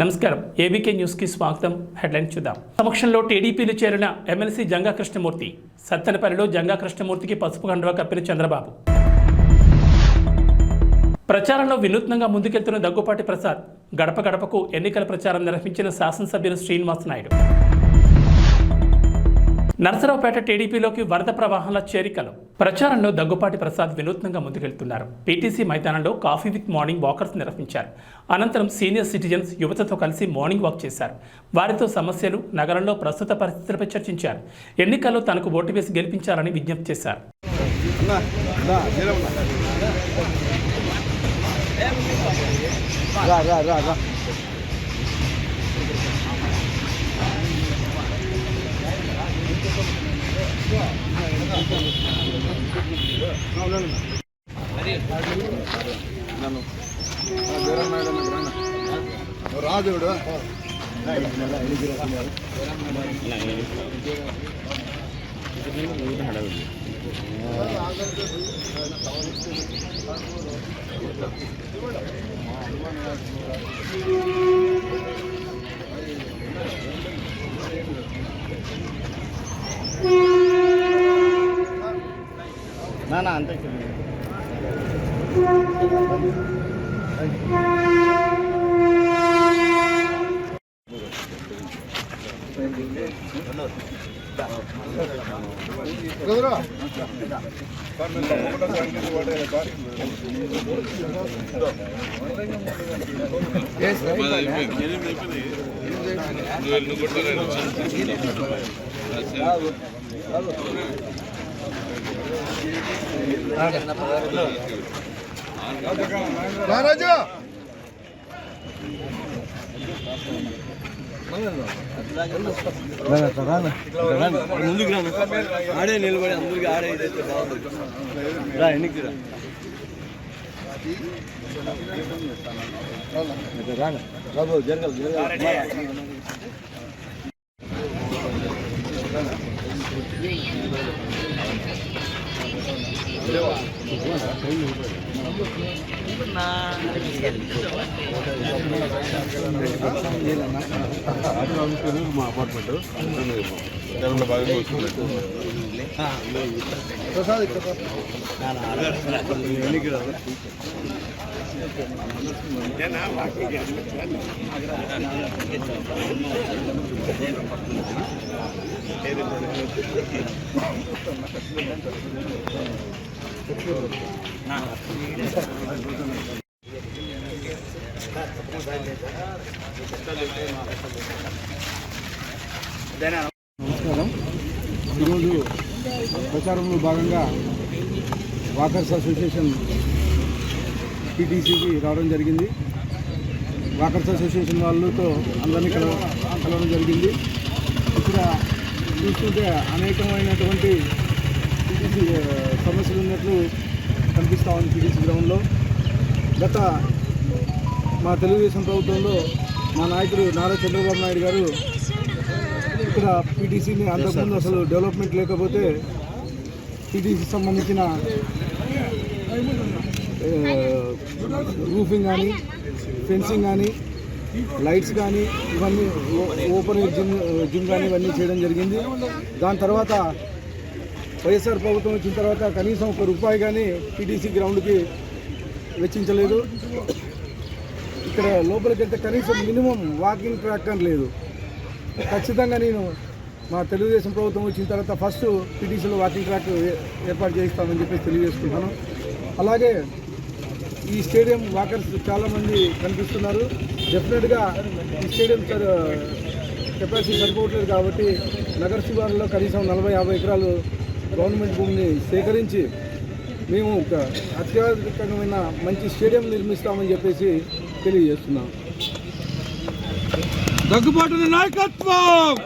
నమస్కారం ABK news కి స్వాగతం. హెడ్లైన్ చూద్దాం. సమక్షంలో టీడీపీలో చేరిన ఎమ్మెల్సీ జంగా కృష్ణమూర్తి. సత్తెనపల్లిలో జంగా కృష్ణమూర్తికి పసుపు కండువా కప్పిన చంద్రబాబు. ప్రచారంలో వినూత్నంగా ముందుకెళ్తున్న దగ్గుపాటి ప్రసాద్. గడప గడపకు ఎన్నికల ప్రచారం నిర్వహించిన శాసనసభ్యులు శ్రీనివాస్ నాయుడు. నర్సరావుపేట టీడీపీలోకి వరద ప్రవాహంలో చేరికలు. ప్రచారంలో దగ్గుపాటి ప్రసాద్ వినూత్నంగా ముందుకెళ్తున్నారు. పీటీసీ మైదానంలో కాఫీ విత్ మార్నింగ్ వాకర్స్ నిర్వహించారు. అనంతరం సీనియర్ సిటిజన్స్ యువతతో కలిసి మార్నింగ్ వాక్ చేశారు. వారితో సమస్యలు, నగరంలో ప్రస్తుత పరిస్థితులపై చర్చించారు. ఎన్నికల్లో తనకు ఓటు వేసి గెలిపించాలని విజ్ఞప్తి చేశారు. రాజుడు నా అంతే రాజు ముందుకు ఆడే నిలబడి అందరికి ఆడే రా ఎన్నికి రాబు జంగల్ మా అపార్ట్మెంట్ బాగా నమస్కారం. ఈరోజు ప్రచారంలో భాగంగా వాకర్స్ అసోసియేషన్ పీటీసీకి రావడం జరిగింది. వాకర్స్ అసోసియేషన్ వాళ్ళతో అందరినీ కలవడం జరిగింది. ఇక్కడ చూస్తుంటే అనేకమైనటువంటి పీటీసీ సమస్యలు ఉన్నట్లు కనిపిస్తూ ఉంది. పీటీసీ గ్రౌండ్లో గత మా తెలుగుదేశం ప్రభుత్వంలో మా నాయకుడు నారా చంద్రబాబు నాయుడు గారు ఇక్కడ పీటీసీని అంతకుముందు అసలు డెవలప్మెంట్ లేకపోతే పీటీసీకి సంబంధించిన రూఫింగ్ కానీ, ఫెన్సింగ్ కానీ, లైట్స్ కానీ, ఇవన్నీ ఓపెన్ ఎయిర్ జిమ్ కానీ ఇవన్నీ చేయడం జరిగింది. దాని తర్వాత వైఎస్ఆర్ ప్రభుత్వం వచ్చిన తర్వాత కనీసం ₹1 కానీ పీటీసీ గ్రౌండ్కి వెచ్చించలేదు. ఇక్కడ లోపలికి వెళ్తే కనీసం మినిమం వాకింగ్ ట్రాక్ అని లేదు. ఖచ్చితంగా నేను మా తెలుగుదేశం ప్రభుత్వం వచ్చిన తర్వాత ఫస్ట్ పీటీసీలో వాకింగ్ ట్రాక్ ఏర్పాటు చేయిస్తామని చెప్పేసి తెలియజేసుకుంటాను. అలాగే ఈ స్టేడియం వాకర్స్ చాలామంది కనిపిస్తున్నారు. డెఫినెట్గా ఈ స్టేడియం కెపాసిటీ సరిపోవట్లేదు కాబట్టి నగర శివారులో కనీసం 40-50 ఎకరాలు గవర్నమెంట్ భూమిని సేకరించి మేము ఒక అత్యాధునికమైన మంచి స్టేడియం నిర్మిస్తామని చెప్పేసి తెలియజేస్తున్నాం. దగ్గుబాటి నాయకత్వం.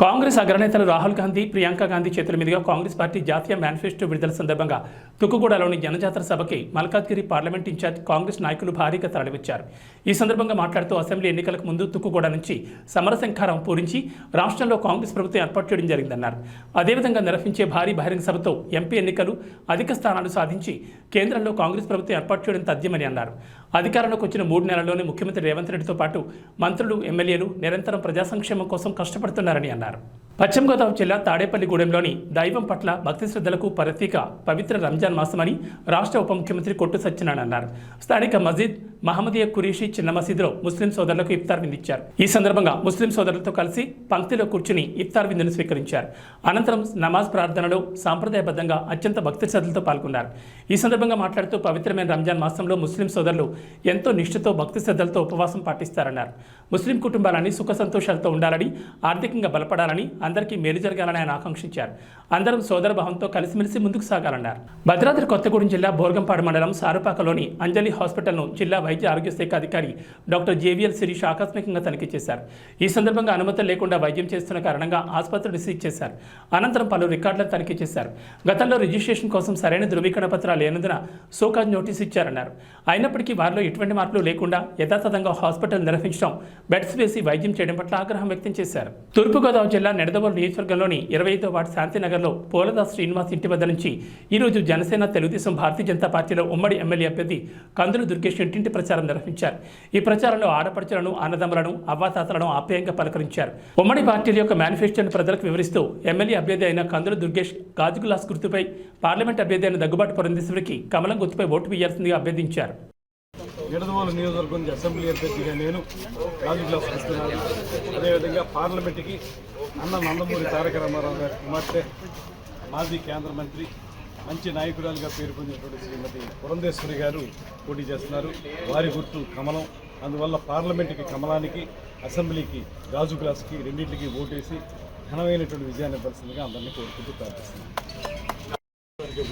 కాంగ్రెస్ అగ్రనేతలు రాహుల్ గాంధీ, ప్రియాంక గాంధీ చేతుల మీదుగా కాంగ్రెస్ పార్టీ జాతీయ మేనిఫెస్టో విడుదల సందర్భంగా తుక్కుగూడలోని జనజాతర సభకి మల్కాజ్గిరి పార్లమెంట్ ఇన్ఛార్జ్ కాంగ్రెస్ నాయకులు భారీగా తరలివచ్చారు. ఈ సందర్భంగా మాట్లాడుతూ అసెంబ్లీ ఎన్నికలకు ముందు తుక్కుగూడ నుంచి సమరశంఖారం పూరించి రాష్ట్రంలో కాంగ్రెస్ ప్రభుత్వం ఏర్పాటు చేయడం జరిగిందన్నారు. అదేవిధంగా నిర్వహించే భారీ బహిరంగ సభతో ఎంపీ ఎన్నికలు అధిక స్థానాలు సాధించి కేంద్రంలో కాంగ్రెస్ ప్రభుత్వం ఏర్పాటు చేయడం తథ్యమని అన్నారు. అధికారంలోకి వచ్చిన 3 నెలల్లోనే ముఖ్యమంత్రి రేవంత్ రెడ్డితో పాటు మంత్రులు, ఎమ్మెల్యేలు నిరంతరం ప్రజా సంక్షేమం కోసం కష్టపడుతున్నారని అన్నారు. పశ్చిమ గోదావరి జిల్లా తాడేపల్లిగూడెంలోని దైవం పట్ల భక్తి శ్రద్ధలకు ప్రతీక పవిత్ర రంజాన్ మాసమని రాష్ట్ర ఉప ముఖ్యమంత్రి కొట్టు సత్యనారాయణ అన్నారు. స్థానిక మస్జిద్ మహమ్మదీయ కురీషి చిన్న మసీదులో ముస్లిం సోదరులకు ఇఫ్తార్ విందిచ్చారు. ఈ సందర్భంగా ముస్లిం సోదరులతో కలిసి పంక్తిలో కూర్చుని ఇఫ్తార్ విందును స్వీకరించారు. అనంతరం నమాజ్ ప్రార్థనలో సాంప్రదాయబద్ధంగా అత్యంత భక్తి శ్రద్ధలతో పాల్గొన్నారు. ఈ సందర్భంగా మాట్లాడుతూ పవిత్రమైన రంజాన్ మాసంలో ముస్లిం సోదరులు ఎంతో నిష్ఠతో భక్తి శ్రద్ధలతో ఉపవాసం పాటిస్తారన్నారు. ముస్లిం కుటుంబాలన్నీ సుఖ సంతోషాలతో ఉండాలని, ఆర్థికంగా బలపడాలని, అందరికీ మేలు జరగాలని ఆయన ఆకాంక్షించారు. అందరం సోదర భావంతో కలిసిమెలిసి ముందుకు సాగాలన్నారు. భద్రాద్రి కొత్తగూడెం జిల్లా బోర్గంపాడు మండలం సారుపాకలోని అంజలి హాస్పిటల్ను జిల్లా వైద్య ఆరోగ్య శాఖ అధికారి డాక్టర్ జేవిఎల్ శిరీష్ ఆకస్మికంగా తనిఖీ చేశారు. ఈ సందర్భంగా అనుమతులు లేకుండా వైద్యం చేస్తున్న కారణంగా ఆసుపత్రిని సీజ్ చేశారు. అనంతరం పలు రికార్డులను తనిఖీ చేశారు. గతంలో రిజిస్ట్రేషన్ కోసం సరైన ధృవీకరణ పత్రాలు లేనందున సోకాజ్ నోటీసు ఇచ్చారన్నారు. అయినప్పటికీ వారిలో ఎటువంటి మార్పులు లేకుండా యథాతథంగా హాస్పిటల్ నిర్వహించడం, బెడ్స్ వేసి వైద్యం చేయడం పట్ల ఆగ్రహం వ్యక్తం చేశారు. తూర్పుగోదావరి జిల్లా నిడదవోలు నియోజకవర్గంలోని 25వ వార్డు శాంతినగర్లో పోలదాస్ శ్రీనివాస్ ఇంటి వద్ద నుంచి ఈరోజు జనసేన, తెలుగుదేశం, భారతీయ జనతా పార్టీలో ఉమ్మడి ఎమ్మెల్యే అభ్యర్థి కందులు దుర్గేష్ ఇంటింటి ప్రచారం నిర్వహించారు. ఈ ప్రచారంలో ఆడపడుచులను, అన్నదమ్ములను, అవ్వాతాతలను ఆప్యాయంగా పలకరించారు. ఉమ్మడి పార్టీల యొక్క మేనిఫెస్టోను ప్రజలకు వివరిస్తూ ఎమ్మెల్యే అభ్యర్థి అయిన కందులు దుర్గేష్ గాజు గ్లాస్ గుర్తుపై, పార్లమెంట్ అభ్యర్థి అయిన దగ్గుబాటి పురంధేశ్వరికి కమలం గుర్తుపై ఓటు వేయాల్సిందిగా అభ్యర్థించారు. నిడదవోలు నియోజకవర్గం అసెంబ్లీ అభ్యర్థిగా నేను గాజు గ్లాస్ ఇస్తున్నాను. అదేవిధంగా పార్లమెంటుకి నందమూరి తారక రామారావు గారి కుమార్తె, మాజీ కేంద్ర మంత్రి, మంచి నాయకురాలుగా పేరు పొందినటువంటి శ్రీమతి పురంధేశ్వరి గారు పోటీ చేస్తున్నారు. వారి గుర్తు కమలం. అందువల్ల పార్లమెంటుకి కమలానికి, అసెంబ్లీకి గాజు గ్లాస్కి రెండింటికి ఓటేసి ఘనమైనటువంటి విజయాన్ని ఇవ్వాల్సిందిగా అందరినీ కోరుకుంటూ ప్రార్థిస్తున్నాను.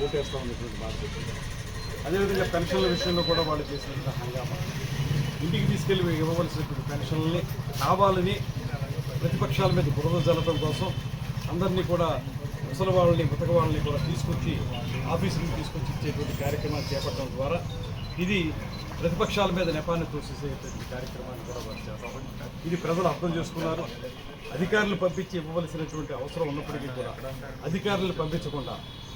ఓటేస్తా ఉన్నటువంటి మాట చెప్తున్నారు. అదేవిధంగా పెన్షన్ల విషయంలో కూడా వాళ్ళు చేసినటువంటి హంగామా, ఇంటికి తీసుకెళ్లి ఇవ్వవలసినటువంటి పెన్షన్లని కావాలని ప్రతిపక్షాల మీద బురద జల్లడం కోసం అందరినీ కూడా ముసలి వాళ్ళని, బతక వాళ్ళని కూడా తీసుకొచ్చి ఆఫీసులకు తీసుకొచ్చి ఇచ్చేటువంటి కార్యక్రమాలు చేపట్టడం ద్వారా ఇది ప్రతిపక్షాల మీద నెపాన్ని తోసేసేటువంటి కార్యక్రమాన్ని కూడా వారు చేస్తాం. ఇది ప్రజలు అర్థం చేసుకున్నారు. అధికారులు పంపించి ఇవ్వవలసినటువంటి అవసరం ఉన్నప్పటికీ కూడా అధికారులు పంపించకుండా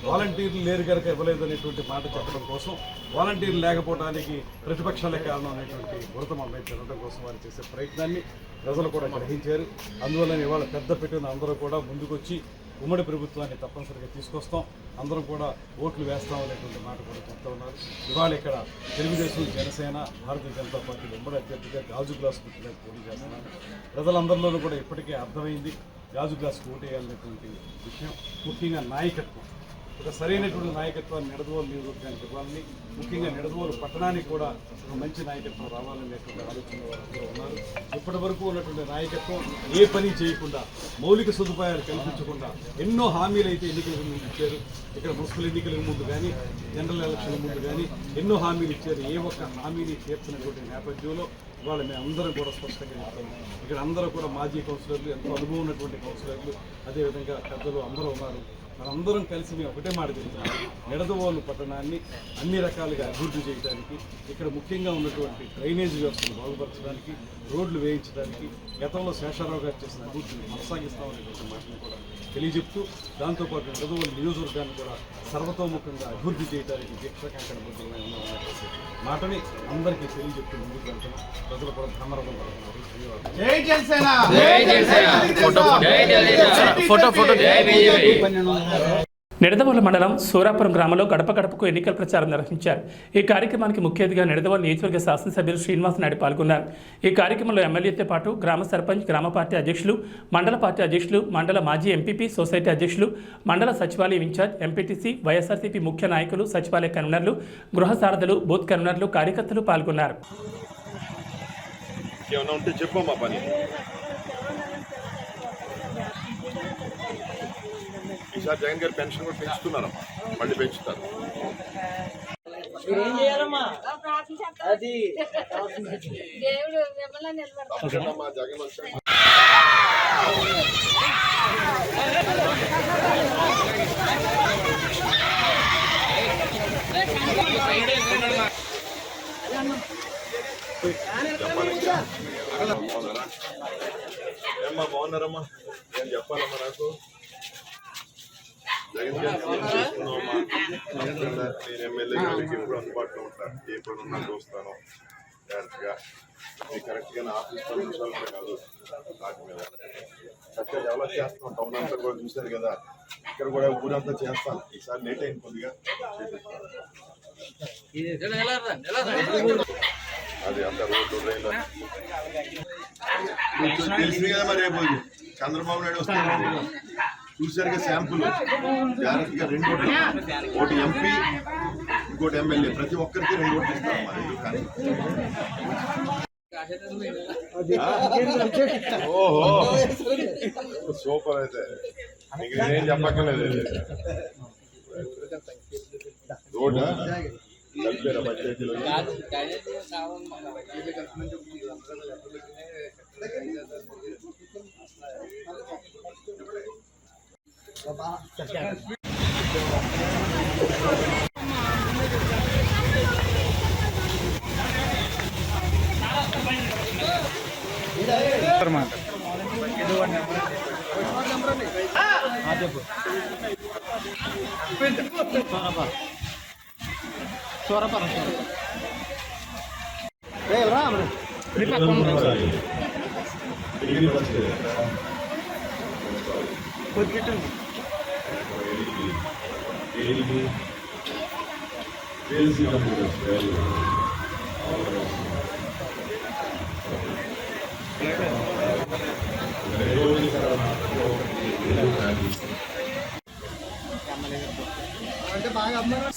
వాలంటీర్లు లేరు కనుక ఇవ్వలేదు అనేటువంటి మాట చెప్పడం కోసం, వాలంటీర్లు లేకపోవడానికి ప్రతిపక్షాలే కారణం అనేటువంటి గురతం అమ్మాయి కోసం వారు చేసే ప్రయత్నాన్ని ప్రజలు కూడా గ్రహించారు. అందువల్ల ఇవాళ పెద్ద పెట్టిన అందరూ కూడా ముందుకొచ్చి ఉమ్మడి ప్రభుత్వాన్ని తప్పనిసరిగా తీసుకొస్తాం, అందరం కూడా ఓట్లు వేస్తాం అనేటువంటి మాట కూడా చెప్తా ఉన్నారు. ఇవాళ ఇక్కడ తెలుగుదేశం, జనసేన, భారతీయ జనతా పార్టీ ఉమ్మడి అభ్యర్థిగా గాజు గ్లాస్ గుర్తుగా పోటీ చేస్తున్నారు. ప్రజలందరిలోనూ కూడా ఇప్పటికే అర్థమైంది గాజు గ్లాస్ ఓటు వేయాలనేటువంటి విషయం. ముఖ్యంగా నాయకత్వం, ఒక సరైనటువంటి నాయకత్వాన్ని నిడదవోలు నియోజకవర్గానికి ఇవ్వాలని, ముఖ్యంగా నిడదవోలు పట్టణానికి కూడా ఒక మంచి నాయకత్వం రావాలనేటువంటి ఆలోచన వారందరూ ఉన్నారు. ఇప్పటి వరకు ఉన్నటువంటి నాయకత్వం ఏ పని చేయకుండా, మౌలిక సదుపాయాలు కల్పించకుండా ఎన్నో హామీలు అయితే ఎన్నికలకు ముందు ఇచ్చారు. ఇక్కడ మున్సిపల్ ఎన్నికలకు ముందు కానీ, జనరల్ ఎలక్షన్ల ముందు కానీ ఎన్నో హామీలు ఇచ్చారు. ఏ ఒక్క హామీని తీర్చినటువంటి నేపథ్యంలో ఇవాళ మేము అందరం కూడా స్పష్టంగా చెప్తాము. ఇక్కడ అందరూ కూడా మాజీ కౌన్సిలర్లు, ఎంతో అనుభవం ఉన్నటువంటి కౌన్సిలర్లు, అదేవిధంగా పెద్దలు అందరూ ఉన్నారు. మనందరం కలిసి మేము ఒకటే మాట చెప్తున్నాం, నిడదవోలు పట్టణాన్ని అన్ని రకాలుగా అభివృద్ధి చేయడానికి, ఇక్కడ ముఖ్యంగా ఉన్నటువంటి డ్రైనేజ్ వ్యవస్థను బాగుపరచడానికి, రోడ్లు వేయించడానికి, గతంలో శేషారావు గారు చేసిన అభివృద్ధిని కొనసాగిస్తామనేటువంటి మాటను కూడా తెలియజెప్తూ, దాంతోపాటు నిడదవోలు నియోజకవర్గాన్ని కూడా సర్వతోముఖంగా అభివృద్ధి చేయడానికి దీక్షాకాంక్షణ బుద్ధులమై ఉన్నామనేటువంటి మాటని అందరికీ తెలియజెప్తూ ముందుకు వెళ్తున్నాం. ప్రజలు కూడా భ్రమరథం పడుతున్నారు. నిడదవోలు మండలం సూరాపురం గ్రామంలో గడప గడపకు ఎన్నికల ప్రచారం నిర్వహించారు. ఈ కార్యక్రమానికి ముఖ్య అతిథిగా నిడదవోలు నియోజకవర్గ శాసనసభ్యులు శ్రీనివాస్ నాయుడు పాల్గొన్నారు. ఈ కార్యక్రమంలో ఎమ్మెల్యేతో పాటు గ్రామ సర్పంచ్, గ్రామ పార్టీ అధ్యక్షులు, మండల పార్టీ అధ్యక్షులు, మండల మాజీ ఎంపీపీ, సొసైటీ అధ్యక్షులు, మండల సచివాలయం ఇన్ఛార్జ్, ఎంపీటీసీ, వైఎస్ఆర్సీపీ ముఖ్య నాయకులు, సచివాలయ కన్వీనర్లు, గృహ సారథులు, బూత్ కన్వీనర్లు, కార్యకర్తలు పాల్గొన్నారు. ఈసారి జగన్ గారి పెన్షన్ కూడా పెంచుతున్నారమ్మా, మళ్ళీ పెంచుతారు. జగన్ వచ్చాడు. బాగున్నారా? ఏమ్మా బాగున్నారమ్మా? నేను చెప్పాలమ్మా, నాకు జగన్ గారు చేసుకున్నామమ్మా. నేను ఎమ్మెల్యే గారికి ఎప్పుడు అందుబాటులో ఉంటాను, ఏ పనున్నా చూస్తాను. డైరెక్ట్గా అది కరెక్ట్గా నా ఆఫీస్ 10 నిమిషాలు కూడా కాదు వాటి మీద చక్కగా డెవలప్ చేస్తున్నాం. టౌన్ అంతా కూడా చూశారు కదా, ఇక్కడ కూడా ఊరంతా చేస్తాను. ఈసారి లేట్ అయింది కొద్దిగా, అది అంత రోడ్డు రైలు తెలిసింది కదా. మరి రేపు చంద్రబాబు నాయుడు వస్తున్నారు, చూసారుగా శాంపుల్. జాగ్రత్తగా 2 ఓట్లు, ఒకటి ఎంపీ, ఇంకోటి ఎమ్మెల్యే, ప్రతి ఒక్కరికి 2 ఓట్లు ఇస్తారు. మరి కానీ ఓహో సూపర్. అయితే మీకు నేనేం చెప్పక్కర్లేదు. రోడ్డా కలిపారా పంచాయతీలో?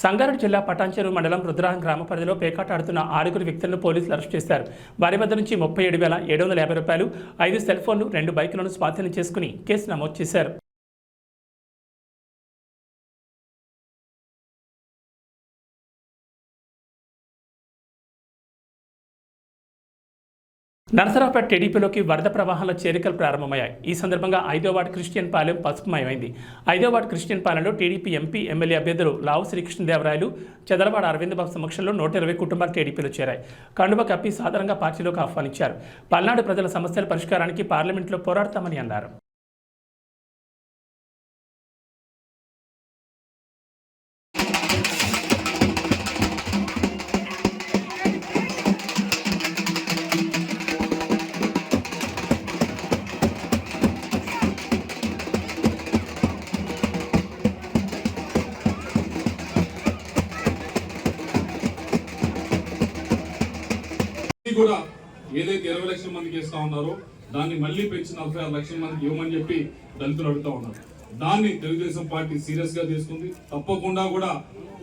సంగారెడ్డి జిల్లా పటాన్చెరు మండలం రుద్రాం గ్రామ పరిధిలో పేకాట ఆడుతున్న 6 వ్యక్తులను పోలీసులు అరెస్ట్ చేశారు. వారి వద్ద నుంచి 37,750 రూపాయలు, 5 సెల్ ఫోన్లు, 2 బైకులను స్వాధీనం చేసుకుని కేసు నమోదు చేశారు. నరసరావుపేట టీడీపీలోకి వరద ప్రవాహంలో చేరికలు ప్రారంభమయ్యాయి. ఈ సందర్భంగా 5వ వార్డు క్రిస్టియన్ పాలెం పసుపుమయమైంది. 5వ వార్డు క్రిస్టియన్ పాలెంలో టీడీపీ ఎంపీ, ఎమ్మెల్యే అభ్యర్థులు లావు శ్రీకృష్ణదేవరాయలు, చదలవాడ అరవింద్ బాబు సమక్షంలో 120 కుటుంబాలు టీడీపీలో చేరాయి. కండువ కప్పి సాధారణంగా పార్టీలోకి ఆహ్వానించారు. పల్నాడు ప్రజల సమస్యల పరిష్కారానికి పార్లమెంట్లో పోరాడతామని అన్నారు. కూడా ఏదైతే 20 లక్షల మందికి ఇస్తా ఉన్నారో దాన్ని మళ్ళీ పెంచి 46 లక్షల మందికి ఇవ్వమని చెప్పి దళితులు అడుగుతా ఉన్నారు. దాన్ని తెలుగుదేశం పార్టీ సీరియస్ గా తీసుకుంది. తప్పకుండా కూడా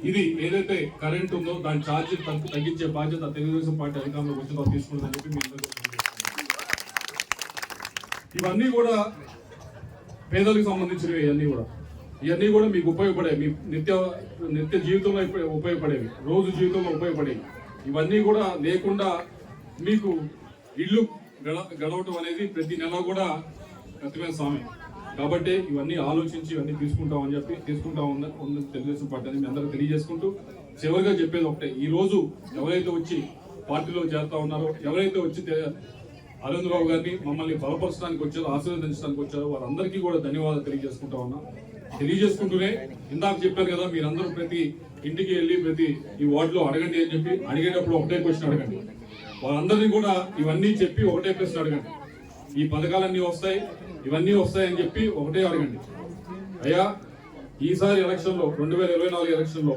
ఇది ఏదైతే కరెంట్ ఉందో దాని ఛార్జీలు తగ్గించే బాధ్యత తెలుగుదేశం పార్టీ అధికారంలోకి వచ్చిన తర్వాత తీసుకుంటుందని చెప్పి మీ ఇవన్నీ కూడా పేదలకు సంబంధించినవి. ఇవన్నీ కూడా మీకు ఉపయోగపడేవి, మీ నిత్య జీవితంలో ఉపయోగపడేవి, రోజు జీవితంలో ఉపయోగపడేవి. ఇవన్నీ కూడా లేకుండా మీకు ఇల్లు గడవటం అనేది ప్రతి నెల కూడా కష్టమైన సమయం. కాబట్టి ఇవన్నీ ఆలోచించి ఇవన్నీ తీసుకుంటా ఉంది తెలుగుదేశం పార్టీ అని మీ అందరూ తెలియజేసుకుంటూ చివరిగా చెప్పేది ఒకటే, ఈ రోజు ఎవరైతే వచ్చి పార్టీలో చేరుతా ఉన్నారో, ఎవరైతే వచ్చి అరవింద్ బాబు గారిని మమ్మల్ని బలపరచడానికి వచ్చారో, ఆశీర్వదించడానికి వచ్చారో వారందరికీ కూడా ధన్యవాదాలు తెలియజేసుకుంటూనే ఇందాక చెప్పారు కదా, మీరందరూ ప్రతి ఇంటికి వెళ్ళి ప్రతి ఈ వార్డులో అడగండి అని చెప్పి, అడిగేటప్పుడు ఒకటే క్వశ్చన్ అడగండి. వాళ్ళందరినీ కూడా ఇవన్నీ చెప్పి ఒకటే ప్రశ్న అడగండి. ఈ పథకాలన్నీ వస్తాయి, ఇవన్నీ వస్తాయని చెప్పి ఒకటే అడగండి. అయ్యా, ఈసారి ఎలక్షన్లో 2024 ఎలక్షన్లో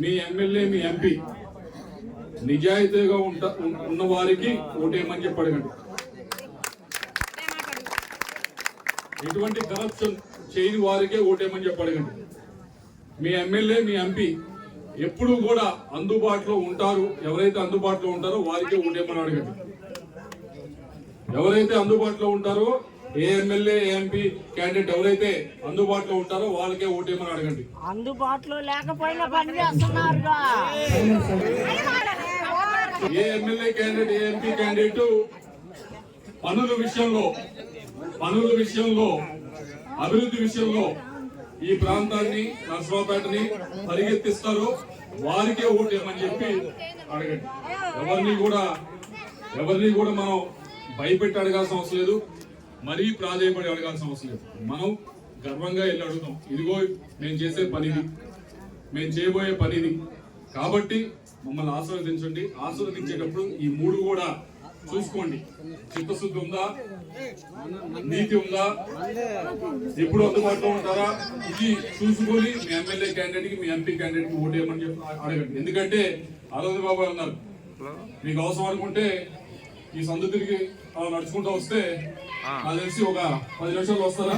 మీ ఎమ్మెల్యే, మీ ఎంపీ నిజాయితీగా ఉన్న వారికి ఓటేయమని చెప్పి అడగండి. ఎటువంటి కరప్షన్ చేయని వారికే ఓటేయమని చెప్పి అడగండి. మీ ఎమ్మెల్యే, మీ ఎంపీ ఎప్పుడు కూడా అందుబాటులో ఉంటారు, ఎవరైతే అందుబాటులో ఉంటారో వారికే ఓటేయమని అడగండి. ఎవరైతే అందుబాటులో ఉంటారో, ఏ ఎమ్మెల్యే, ఎంపీ క్యాండిడేట్ ఎవరైతే అందుబాటులో ఉంటారో వాళ్ళకే ఓటేయమని అడగండి. అందుబాటులో లేకపోయినా పని చేస్తున్నారుగా. ఏ ఎమ్మెల్యే క్యాండిడేట్, ఏ ఎంపీ క్యాండిడేట్ పనుల విషయంలో అభివృద్ధి విషయంలో ఈ ప్రాంతాన్ని, నర్సరావుపేటని పరిగెత్తిస్తారో వారికే ఓటేయమని చెప్పి అడగండి. ఎవరిని కూడా మనం భయపెట్టి అడగాల్సిన అవసరం లేదు, మరీ ప్రాధాయపడి అడగాల్సిన అవసరం లేదు. మనం గర్వంగా వెళ్ళి అడుగుతాం, ఇదిగో మేము చేసే పనిది, మేము చేయబోయే పనిది. కాబట్టి మమ్మల్ని ఆశీర్వదించండి. ఆశీర్వదించేటప్పుడు ఈ 3 కూడా చూసుకోండి. చిత్తశుద్ధి ఉందా, నీతి ఉందా, ఎప్పుడు అందుబాటులో ఉంటారా, ఇది చూసుకొని మీ ఎమ్మెల్యే క్యాండిడేట్ కి, మీ ఎంపీ క్యాండిడేట్ కి ఓటేయమని చెప్పి అడగండి. ఎందుకంటే అరవింద్ బాబు అన్నారు, మీకు అవసరం అనుకుంటే ఈ సందు తిరిగి నడుచుకుంటూ వస్తే నాకు తెలిసి ఒక 10 నిమిషాలు వస్తారా,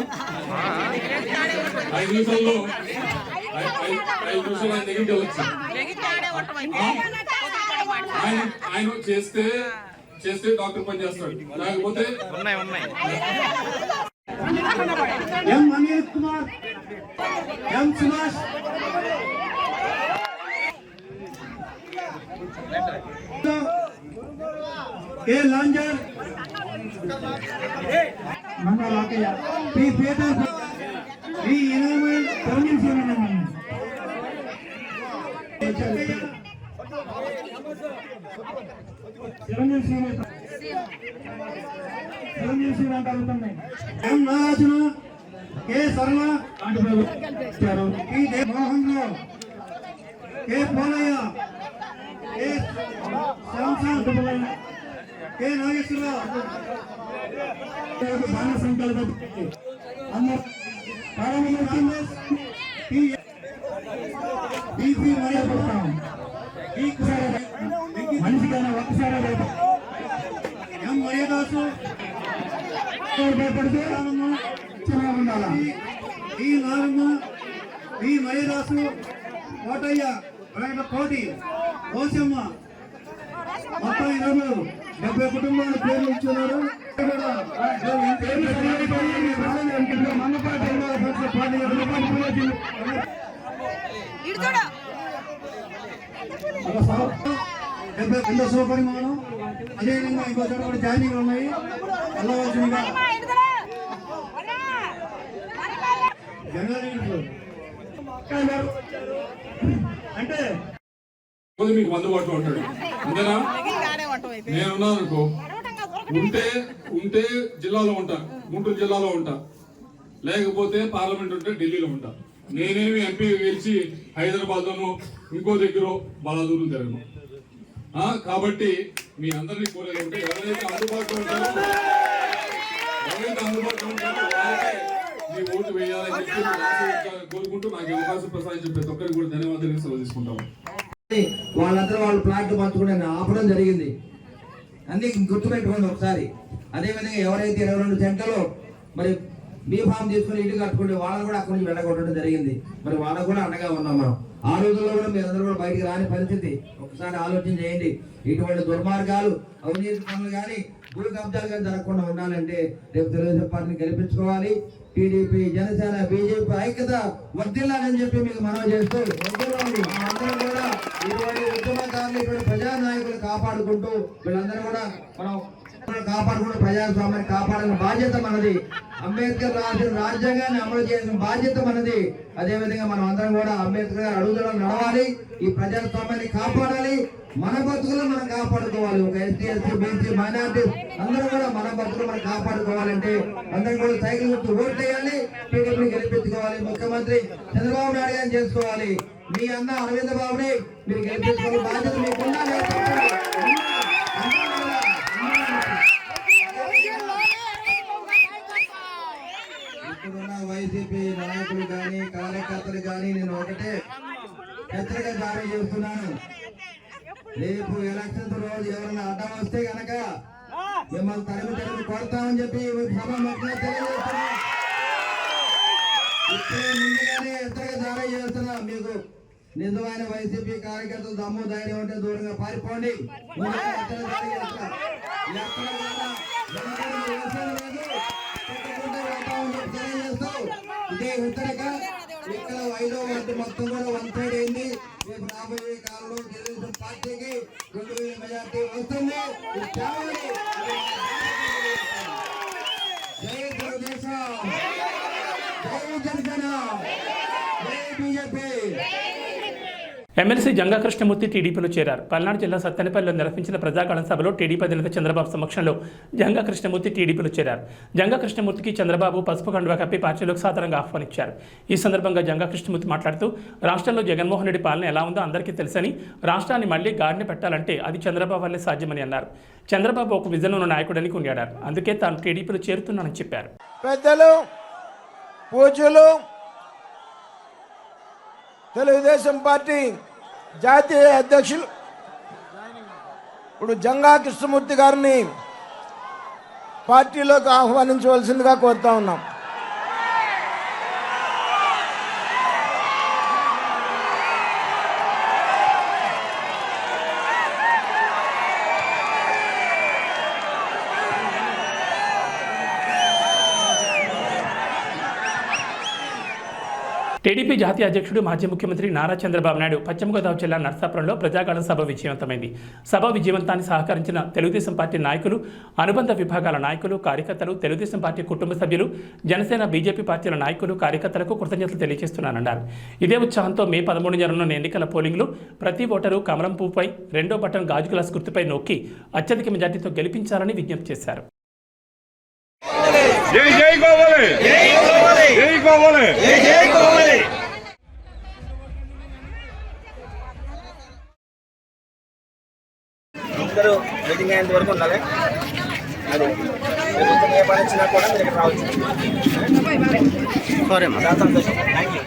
5 నిమిషాల్లో 5 నిమిషాలు ఆయన దగ్గరికి వెళ్ళచ్చు. ఆయన చేస్తే డాక్టర్ పని చేస్తాడు, లేకపోతే M Anil Kumar, M Subhash, K Lanjar, Mangalakayya, P Peter, P Inamal, Tamil Senaman, M Nagarjuna, K Sarala, P Mohan Rao, K Polaiah, K Shyamsad, K Nageswararao, బాణ సంకల్ప మనిషికైనా ఒక్కసారి ఎం మర్యాదాసు భయపడితే చిన్నగా ఉండాలా. ఈ నారమ్మ, ఈ మర్యాదాసు, కోటయ్య, కోటి, కోసమ్మ, మొత్తం 70 కుటుంబాల పేర్లు ఇచ్చున్నారు. సౌపరిమాణం అదేవిధంగా ఇంకో చోట కూడా జాయినింగ్ ఉన్నాయి. వెళ్ళవలసిందిగా అంటే మీకు అందుబాటులో ఉంటాడు. అంతేనా? నేనున్నాను అనుకో, ఉంటే జిల్లాలో ఉంటా, గుంటూరు జిల్లాలో ఉంటా, లేకపోతే పార్లమెంట్ ఉంటే ఢిల్లీలో ఉంటా. నేనేమి ఎంపీ గెలిచి హైదరాబాద్ లోనో ఇంకో దగ్గర బలాదూరం తిరగను. కాబట్టి మీ అందరినీ కోరేది ఉంటే ఎవరైతే అందుబాటులో ఉంటారో వాళ్ళకే మీ ఓటు వేయాలని చెప్పి కోరుకుంటూ నాకు అవకాశం ప్రసాదించిన ప్రతి ఒక్కరికి కూడా ధన్యవాదాలు సెలవు తీసుకుంటాము. వాళ్ళందరూ వాళ్ళు ప్లాట్లు పంచుకునే ఆపడం జరిగింది. అన్ని గుర్తుపెట్టుకోండి ఒకసారి. అదేవిధంగా ఎవరైతే 22 సెంట్లలో మరి బీఫామ్ తీసుకుని ఇల్లు కట్టుకుంటే వాళ్ళని కూడా అక్కడి నుంచి వెళ్ళగొట్టడం జరిగింది. మరి వాళ్ళకు కూడా అండగా ఉన్నాం మనం. ఆ రోజుల్లో కూడా మీరందరూ కూడా బయటికి రాని పరిస్థితి. ఒకసారి ఆలోచన చేయండి. ఇటువంటి దుర్మార్గాలు, అవినీతి పనులు కానీ, భూ కబ్జాలు కానీ జరగకుండా ఉండాలంటే రేపు తెలుగుదేశం పార్టీని గెలిపించుకోవాలి. టీడీపీ, జనసేన, బీజేపీ ఐక్యత వర్ధిల్లాలని చెప్పి మీకు మనవి చేస్తూ అందరం కూడా ఇటువంటి ఉద్యమకారులు, ఇటువంటి ప్రజానాయకులు కాపాడుకుంటూ వీళ్ళందరూ కూడా మనం కాపాడుకుంటూ ప్రజాస్వామ్యాన్ని కాపాడాలని బాధ్యత మనది. అంబేద్కర్ రాసిన రాజ్యాంగాన్ని అమలు చేసిన బాధ్యత మనది. అదేవిధంగా మనం అందరం కూడా అంబేద్కర్ అడుగుదలను నడవాలి. ఈ ప్రజాస్వామ్యాన్ని కాపాడాలి. మన బతుకులు మనం కాపాడుకోవాలి. ఒక ఎస్టీ, బీసీ, మైనారిటీ అందరూ కూడా మన బతుకులు మనం కాపాడుకోవాలంటే అందరం కూడా సైకిల్ గుర్తు ఓటు వేయాలి. టీడీపీని గెలిపించుకోవాలి. ముఖ్యమంత్రి చంద్రబాబు నాయుడు గారిని చేసుకోవాలి. మీ అన్న అరవింద్ బాబుని మీరు గెలిపించుకోవాలి. బాధ్యత మీకు ఉండాలి. ఇప్పుడున్న వైసీపీ నాయకులు కానీ, కార్యకర్తలు కానీ నేను ఒకటే హెచ్చరిక జారీ చేస్తున్నాను. రేపు ఎలక్షన్స్ రోజు ఎవరైనా అడ్డం వస్తే గనక మిమ్మల్ని తరిమి కొడతామని చెప్పి సభ మధ్య తెలియజేస్తున్నా. ఇప్పుడే ముందుగానే హెచ్చరిక జారీ చేస్తున్నా. మీకు నిజమైన వైసీపీ కార్యకర్తలు దమ్ము ధైర్యం ఉంటే దూరంగా పారిపోండి. ఇదే హెచ్చరిక. ఇక్కడ 5వ వార్డు మొత్తం కూడా 1 సైడ్ అయింది. రేపు రాబోయే కాలంలో తెలుగుదేశం పార్టీకి 2000 మెజార్టీ వస్తుంది. జై తెలుగుదేశం, జై జనసేన, జై బీజేపీ. ఎమ్మెల్సీ జంగా కృష్ణమూర్తి టీడీపీలో చేరారు. పల్నాడు జిల్లా సత్తెనపల్లిలో నిర్వహించిన ప్రజాకాలం సభలో టీడీపీ అధినేత చంద్రబాబు సమక్షంలో జంగా కృష్ణమూర్తి టీడీపీలో చేరారు. జంగా కృష్ణమూర్తికి చంద్రబాబు పసుపు కండువా కప్పి పార్టీలోకి సాధారణంగా ఆహ్వానించారు. ఈ సందర్భంగా జంగా కృష్ణమూర్తి మాట్లాడుతూ రాష్ట్రంలో జగన్మోహన్ రెడ్డి పాలన ఎలా ఉందో అందరికీ తెలుసని, రాష్ట్రాన్ని మళ్లీ గాడిని పెట్టాలంటే అది చంద్రబాబు వల్లే సాధ్యమని అన్నారు. చంద్రబాబు ఒక విజన్ ఉన్న నాయకుడని కొనియాడారు. అందుకే తాను టీడీపీలో చేరుతున్నానని చెప్పారు. పెద్దలు, పూజ్యులు, తెలుగుదేశం పార్టీ జాతీయ అధ్యక్షులు ఇప్పుడు జంగా కృష్ణమూర్తి గారిని పార్టీలోకి ఆహ్వానించవలసిందిగా కోరుతా ఉన్నాం. టీడీపీ జాతీయ అధ్యక్షుడు మాజీ ముఖ్యమంత్రి నారా చంద్రబాబు నాయుడు పశ్చిమ గోదావరి జిల్లా నర్సాపురంలో ప్రజాకాలం సభ విజయవంతమైంది. సభ విజయవంతానికి సహకరించిన తెలుగుదేశం పార్టీ నాయకులు, అనుబంధ విభాగాల నాయకులు, కార్యకర్తలు, తెలుగుదేశం పార్టీ కుటుంబ సభ్యులు, జనసేన, బీజేపీ పార్టీల నాయకులు, కార్యకర్తలకు కృతజ్ఞతలు తెలియజేస్తున్నానన్నారు. ఇదే ఉత్సాహంతో మే 13 జరగనున్న ఎన్నికల పోలింగ్లో ప్రతి ఓటరు కమలం పువ్వుపై 2వ బటన్ గాజు గ్లాస్ గుర్తుపై నొక్కి అత్యధిక మెజార్టీతో గెలిపించాలని విజ్ఞప్తి చేశారు. జై జై గోవలే, జై గోవలే, జై గోవలే, జై జై గోవలే. అందరూ మీటింగ్ అయ్యేంత వరకు ఉండాలి. అది ఏ పని వచ్చినా కూడా మీరు ఇక్కడ రావచ్చు. సరే అమ్మా, చాలా సంతోషం. Thank you.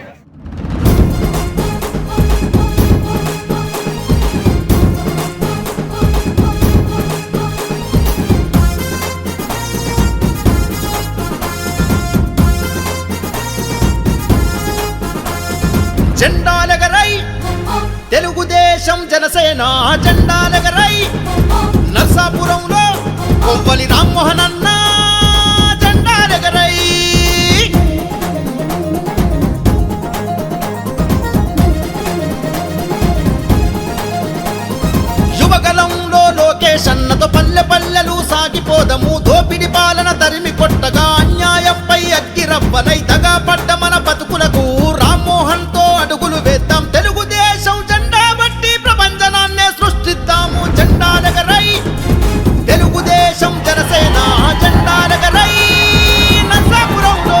జెండాలెగరై తెలుగుదేశం జనసేన జెండాలెగరై నర్సాపురంలో కొవ్వలి రామ్మోహన్ అన్న జెండాలెగరై యువగలంలో లోకేష్ అన్నతో పల్లె పల్లెలు సాగిపోదము. దోపిడి పాలన తరిమి కొట్టగా అన్యాయంపై అగ్గిరవ్వనై దగా పడ్డ మన బతుకులకు రామ్మోహన్ తో అడుగులు వేద్దాం. తెలుగుదేశం జెండా బట్టి ప్రపంచనాన్నే సృష్టిద్దాము. జెండాలెగరై తెలుగుదేశం జనసేన జెండాలెగరై నర్సాపురంలో.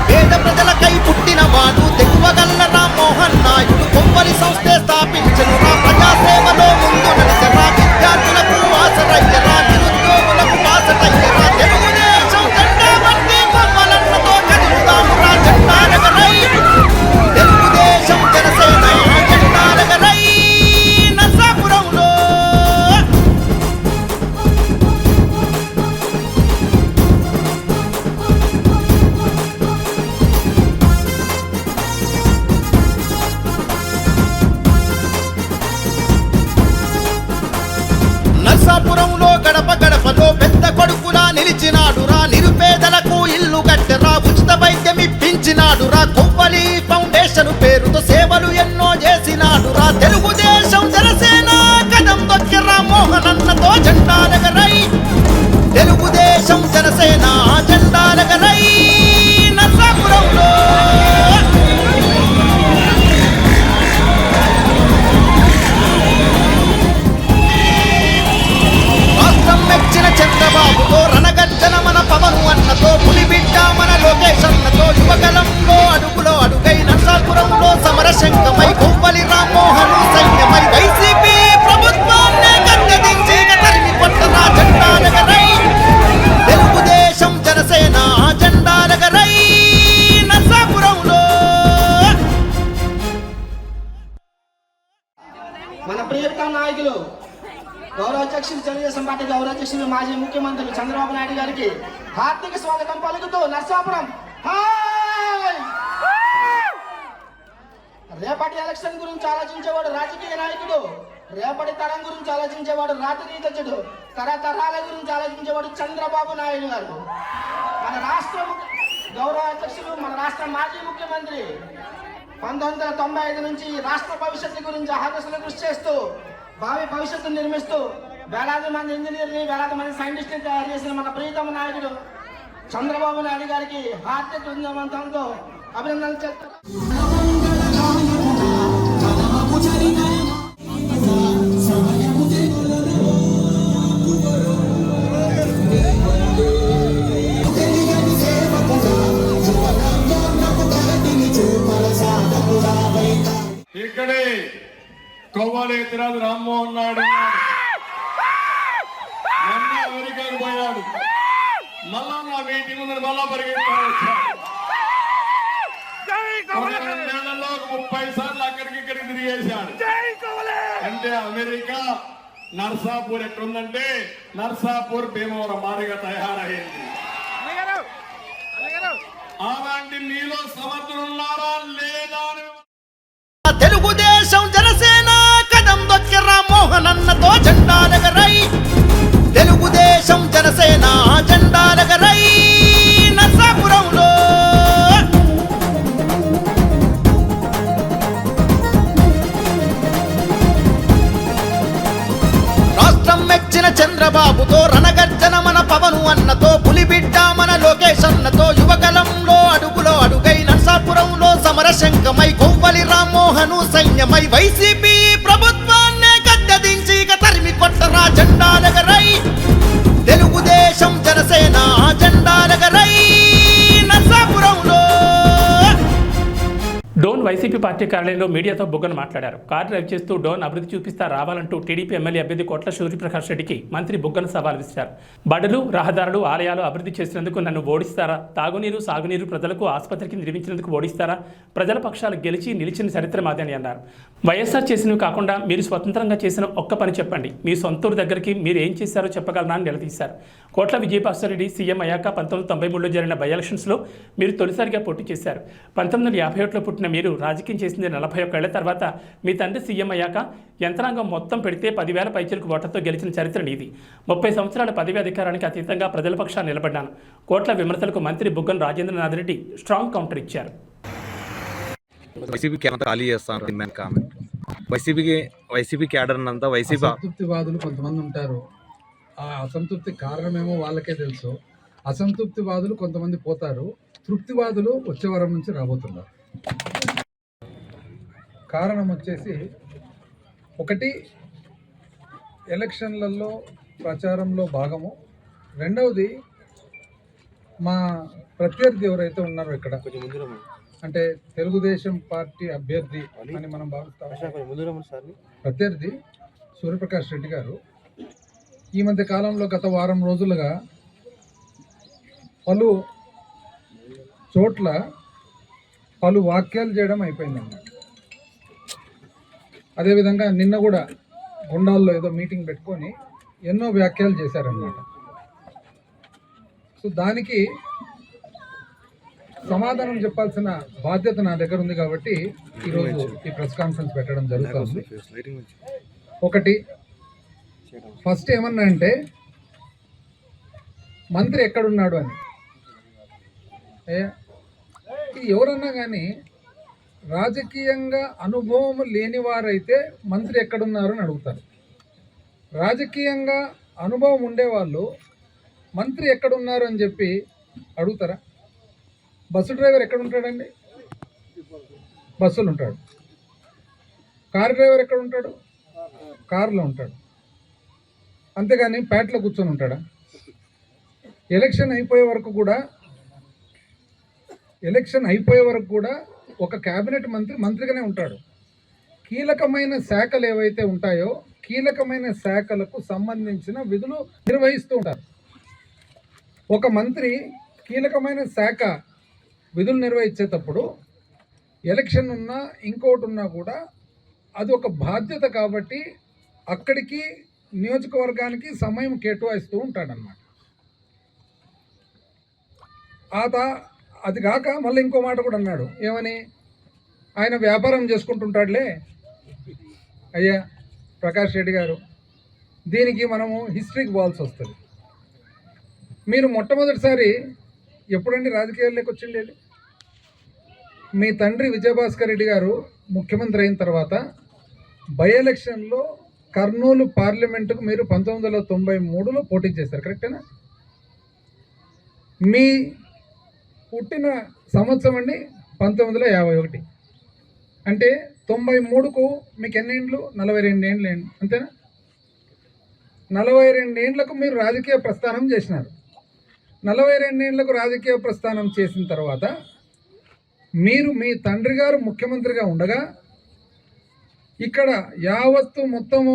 పేద ప్రజలకై పుట్టినవాడు తెగువగల్ల రామ్మోహన్ నాయుడు కొవ్వలి సంస్థ స్థాపించను. రా ప్రజాసేవలో ముందు నడిచరా, విద్యార్థులకు ఆసరయ్యరా, నిరుద్యోగులకు బాసటయ్యరా. తెలుగుదేశం జెండా బట్టి కొవ్వలన్నతో కదులుదాము రా. జెండాలెగరై తెలుగుదేశం జనసేన జెండాలెగరై నర్సాపురంలో. నర్సాపురంలో గడప గడపలో పెద్ద కొడుకులా నిలిచినాడురా. నిరుపేదలకు ఇల్లు కట్టెరా, ఉచిత వైద్యం ఇప్పించినాడురా. కొవ్వలి ఫౌండేషన్ పేరుతో సేవలు ఎన్నో చేసినాడురా. తెలుగుదేశం జనసేన కదం దొక్కిరా మోహన్ అన్నతో జెండాలెగరై తెలుగుదేశం జనసేన జెండాలెగరై నర్సాపురంలో. రాష్ట్రం మెచ్చిన చంద్రబాబుతో రణగర్జన మన పవన్ అన్నతో, పులిబిడ్డ మన లోకేష్ అన్నతో, యువగలంలో అడుగులో అడుగై నర్సాపురంలో సమరశంకమై కొవ్వలి రామ్మోహన్ సైన్యమై వైసీపీ ప్రభుత్వాన్ని గద్దెదించి తరిమి కొట్టరా. జెండాలెగరై తెలుగుదేశం జనసేన జెండాలెగరై నర్సాపురంలో. మన ప్రియతమ నాయకులు గౌరవ అధ్యక్షులు, తెలుగుదేశం పార్టీ గౌరవ అధ్యక్షులు, మాజీ ముఖ్యమంత్రి చంద్రబాబు నాయుడు గారికి హార్దిక స్వాగతం పలుకుతూ నర్సాపురం హాయ్. రేపటి ఎలక్షన్ గురించి ఆలోచించేవాడు రాజకీయ నాయకుడు, రేపటి తరం గురించి ఆలోచించేవాడు రాజనీతిజ్ఞుడు, తరతరాల గురించి ఆలోచించేవాడు చంద్రబాబు నాయుడు గారు. మన రాష్ట్ర గౌరవ అధ్యక్షులు, మన రాష్ట్ర మాజీ ముఖ్యమంత్రి 1995 నుంచి రాష్ట్ర భవిష్యత్తు గురించి అహర్నిశలు కృషి చేస్తూ భావి భవిష్యత్తును నిర్మిస్తూ వేలాది మంది ఇంజనీర్ని వేలాది మంది సైంటిస్ట్ని తయారు చేసిన మన ప్రియతమ నాయకుడు చంద్రబాబు నాయుడు గారికి హార్దిక బృందవంతంతో అభినందనలు చేస్తారు. ఇక్కడే కొవ్వాలి ఎత్తిరాజు రామ్మోహన్ నాయుడు మొన్న అమెరికాకు పోయాడు, మళ్ళా నా మీటింగ్ ఉందని మళ్ళా పరిగెత్తాడు. 2 నెలల్లో 30 సార్లు అక్కడికి ఇక్కడికి తిరిగేశాడు. అంటే అమెరికా నర్సాపూర్ ఎట్లుందంటే నర్సాపూర్ భీమవరం మారిగా తయారయ్యింది. అలాంటి మీలో సమర్థులున్నారా లేదా అని తెలుగుదేశం జనసేన కదం దొక్కి రామ్మోహన్ అన్నతో జెండాలెగరై, తెలుగుదేశం జనసేన జెండాలెగరై నర్సాపురంలో. రాష్ట్రం మెచ్చిన చంద్రబాబుతో రణగర్జన మన పవను అన్నతో, పులిబిడ్డ మన లోకేష్ అన్నతో, యువగలంలో అడుగులో అడుగై నర్సాపురంలో సమరశంకమై కొవ్వలి రామ్మోహను సైన్యమై వైసీపీ ప్రభుత్వాన్నే గద్దెదించి తరిమి కొట్టరా జెండాలెగరై, తెలుగుదేశం జనసేన జెండాలెగరై నర్సాపురంలో. డోన్ వైసీపీ పార్టీ కార్యాలయంలో మీడియాతో బుగ్గన మాట్లాడారు. కారు డ్రైవ్ చేస్తూ డోన్ అభివృద్ధి చూపిస్తా రావాలంటూ టీడీపీ ఎమ్మెల్యే అభ్యర్థి కోట్ల సూర్యప్రకాష్ రెడ్డికి మంత్రి బుగ్గన సవాల్ విసిరారు. బడులు, రహదారులు, ఆలయాలు అభివృద్ధి చేసినందుకు నన్ను ఓడిస్తారా? తాగునీరు, సాగునీరు ప్రజలకు ఆసుపత్రికి నిర్మించినందుకు ఓడిస్తారా? ప్రజల పక్షాలు గెలిచి నిలిచిన చరిత్ర మాదని అన్నారు. వైఎస్ఆర్ చేసినవి కాకుండా మీరు స్వతంత్రంగా చేసిన ఒక్క పని చెప్పండి, మీ సొంతూరు దగ్గరికి మీరు ఏం చేశారో చెప్పగలనా అని నిలదీశారు. కోట్ల విజయభాస్కర్ రెడ్డి సీఎం అయ్యాక 1993లో జరిగిన బై ఎలక్షన్స్లో మీరు తొలిసారిగా పోటీ చేశారు. 1951లో పుట్టిన మీరు రాజకీయం చేసింది 41 ఏళ్ల తర్వాత. మీ తండ్రి సీఎం అయ్యాక యంత్రాంగం మొత్తం పెడితే 10,000 పైచలకు ఓట్లతో గెలిచిన చరిత్ర నీది. 30 సంవత్సరాల పదవి అధికారానికి అతీతంగా ప్రజల పక్షాన్ని నిలబడ్డాను. కోట్ల విమర్శలకు మంత్రి బుగ్గన రాజేంద్రనాథ్ రెడ్డి స్ట్రాంగ్ కౌంటర్ ఇచ్చారు. వైసీపీకి ఎంత ఖాళీ చేస్తాను కామెంట్. వైసీపీ క్యాడర్ అంతా వైసీపీ అసంతృప్తివాదులు కొంతమంది ఉంటారు. ఆ అసంతృప్తి కారణమేమో వాళ్ళకే తెలుసు. అసంతృప్తివాదులు కొంతమంది పోతారు, తృప్తివాదులు వచ్చే వారం నుంచి రాబోతున్నారు. కారణం వచ్చేసి ఒకటి ఎలక్షన్లలో ప్రచారంలో భాగము, రెండవది మా ప్రత్యర్థి ఎవరైతే ఉన్నారో ఇక్కడ అంటే తెలుగుదేశం పార్టీ అభ్యర్థి అని మనం భావిస్తాం. ప్రత్యర్థి సూర్యప్రకాష్ రెడ్డి గారు ఈ మధ్య కాలంలో గత వారం రోజులుగా పలు చోట్ల పలు వాక్యాలు చేయడం అయిపోయిందన్నమాట. అదేవిధంగా నిన్న కూడా గుండాల్లో ఏదో మీటింగ్ పెట్టుకొని ఎన్నో వ్యాఖ్యలు చేశారన్నమాట. సో దానికి సమాధానం చెప్పాల్సిన బాధ్యత నా దగ్గర ఉంది కాబట్టి ఈరోజు ఈ ప్రెస్ కాన్ఫరెన్స్ పెట్టడం జరుగుతుంది. ఒకటి ఫస్ట్ ఏమన్నా అంటే మంత్రి ఎక్కడున్నాడు అని. ఎవరన్నా కానీ రాజకీయంగా అనుభవం లేని వారైతే మంత్రి ఎక్కడున్నారు అని అడుగుతారు. రాజకీయంగా అనుభవం ఉండేవాళ్ళు మంత్రి ఎక్కడున్నారు అని చెప్పి అడుగుతారా? బస్సు డ్రైవర్ ఎక్కడ ఉంటాడండి? బస్సులు ఉంటాడు. కారు డ్రైవర్ ఎక్కడ ఉంటాడు? కారులో ఉంటాడు. అంతేగాని ప్యాట్లో కూర్చొని ఉంటాడా? ఎలక్షన్ అయిపోయే వరకు కూడా ఒక కేబినెట్ మంత్రిగానే ఉంటాడు. కీలకమైన శాఖలు ఏవైతే ఉంటాయో కీలకమైన శాఖలకు సంబంధించిన విధులు నిర్వహిస్తూ ఉంటారు. ఒక మంత్రి కీలకమైన శాఖ విధులు నిర్వహించేటప్పుడు ఎలక్షన్ ఉన్నా ఇంకోటి ఉన్నా కూడా అది ఒక బాధ్యత కాబట్టి అక్కడికి నియోజకవర్గానికి సమయం కేటాయిస్తూ ఉంటాడన్నమాట. అది కాక మళ్ళీ ఇంకో మాట కూడా అన్నాడు. ఏమని? ఆయన వ్యాపారం చేసుకుంటుంటాడులే. అయ్యా ప్రకాష్ రెడ్డి గారు, దీనికి మనము హిస్టరీకి పోవాల్సి వస్తుంది. మీరు మొట్టమొదటిసారి ఎప్పుడండి రాజకీయాల్లోకి వచ్చిండేది? మీ తండ్రి విజయభాస్కర్ రెడ్డి గారు ముఖ్యమంత్రి అయిన తర్వాత బై ఎలక్షన్లో కర్నూలు పార్లమెంటుకు మీరు 1993లో పోటీ చేశారు, కరెక్టేనా? మీ పుట్టిన సంవత్సరం అండి 1951. అంటే 93కు మీకు ఎన్ని ఏండ్లు? 42 ఏండ్లు అండి, అంతేనా? 42 ఏండ్లకు మీరు రాజకీయ ప్రస్థానం చేసినారు. 42 ఏండ్లకు రాజకీయ ప్రస్థానం చేసిన తర్వాత మీరు మీ తండ్రి గారు ముఖ్యమంత్రిగా ఉండగా ఇక్కడ యావత్తు మొత్తము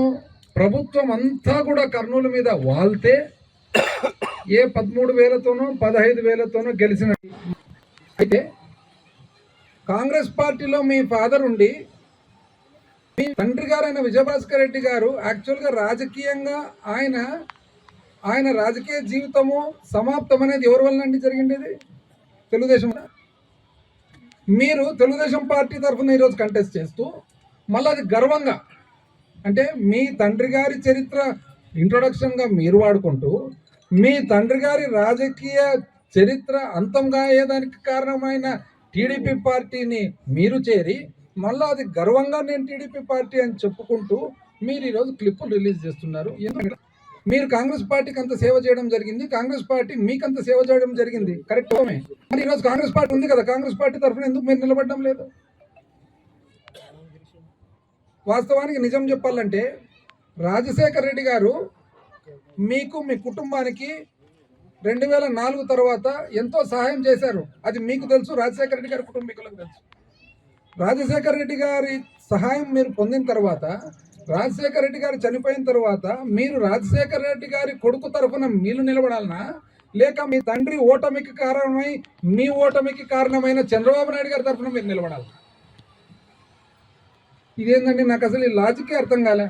ప్రభుత్వం అంతా కూడా కర్నూలు మీద వాళ్తే ఏ 13,000తోనో 15,000తోనో గెలిచిన. అయితే కాంగ్రెస్ పార్టీలో మీ ఫాదర్ ఉండి మీ తండ్రి గారైన విజయభాస్కర్ రెడ్డి గారు యాక్చువల్గా రాజకీయంగా ఆయన రాజకీయ జీవితము సమాప్తం అనేది ఎవరి వల్ల అండి జరిగిండేది? తెలుగుదేశం. మీరు తెలుగుదేశం పార్టీ తరఫున ఈరోజు కంటెస్ట్ చేస్తూ మళ్ళీ అది గర్వంగా, అంటే మీ తండ్రి గారి చరిత్ర ఇంట్రొడక్షన్గా మీరు వాడుకుంటూ మీ తండ్రి గారి రాజకీయ చరిత్ర అంతంగా అయ్యేదానికి కారణమైన టీడీపీ పార్టీని మీరు చేరి మళ్ళీ అది గర్వంగా నేను టీడీపీ పార్టీ అని చెప్పుకుంటూ మీరు ఈరోజు క్లిప్పులు రిలీజ్ చేస్తున్నారు. మీరు కాంగ్రెస్ పార్టీకి అంత సేవ చేయడం జరిగింది, కాంగ్రెస్ పార్టీ మీకంత సేవ చేయడం జరిగింది, కరెక్ట్? మరి ఈరోజు కాంగ్రెస్ పార్టీ ఉంది కదా, కాంగ్రెస్ పార్టీ తరఫున ఎందుకు మీరు నిలబడడం లేదు? వాస్తవానికి నిజం చెప్పాలంటే రాజశేఖర్ రెడ్డి గారు మీకు మీ కుటుంబానికి 2004 తర్వాత ఎంతో సహాయం చేశారు. అది మీకు తెలుసు, రాజశేఖర రెడ్డి గారి కుటుంబీకులకు తెలుసు. రాజశేఖర రెడ్డి గారి సహాయం మీరు పొందిన తర్వాత, రాజశేఖర రెడ్డి గారు చనిపోయిన తర్వాత మీరు రాజశేఖర రెడ్డి గారి కొడుకు తరఫున మీరు నిలబడాలనా, లేక మీ తండ్రి ఓటమికి కారణమై మీ ఓటమికి కారణమైన చంద్రబాబు నాయుడు గారి తరఫున మీరు నిలబడాలి? ఇదేంటండి, నాకు అసలు ఈ లాజికే అర్థం కాలే.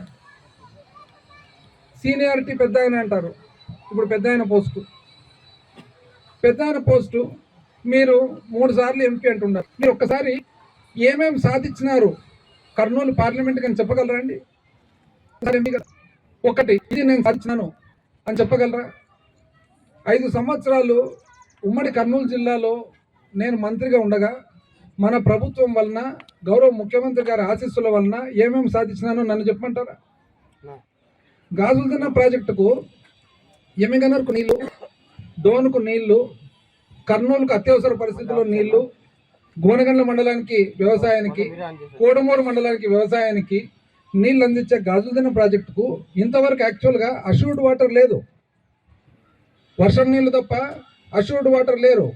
సీనియారిటీ పెద్ద ఆయన అంటారు, ఇప్పుడు పెద్ద ఆయన పోస్టు మీరు 3 సార్లు ఎంపీ అంటున్నారు. మీరు ఒక్కసారి ఏమేమి సాధించినారు కర్నూలు పార్లమెంట్కి అని చెప్పగలరా అండి? ఒకటి ఇది నేను సాధించినాను అని చెప్పగలరా? 5 సంవత్సరాలు ఉమ్మడి కర్నూలు జిల్లాలో నేను మంత్రిగా ఉండగా మన ప్రభుత్వం వలన, గౌరవ ముఖ్యమంత్రి గారి ఆశీస్సుల వలన ఏమేమి సాధించినానో నన్ను చెప్పమంటారా? గాజులదిన్న ప్రాజెక్టుకు ఎమ్మిగనర్కు నీళ్లు, డోన్కు నీళ్లు, కర్నూలుకు అత్యవసర పరిస్థితుల్లో నీళ్లు, గోనగండ్ల మండలానికి వ్యవసాయానికి, కోడమూరు మండలానికి వ్యవసాయానికి నీళ్ళు అందించే గాజులదిన్న ప్రాజెక్టుకు ఇంతవరకు యాక్చువల్గా అష్యూర్డ్ వాటర్ లేదు. వర్షం నీళ్లు తప్ప అష్యూర్డ్ వాటర్ లేరు.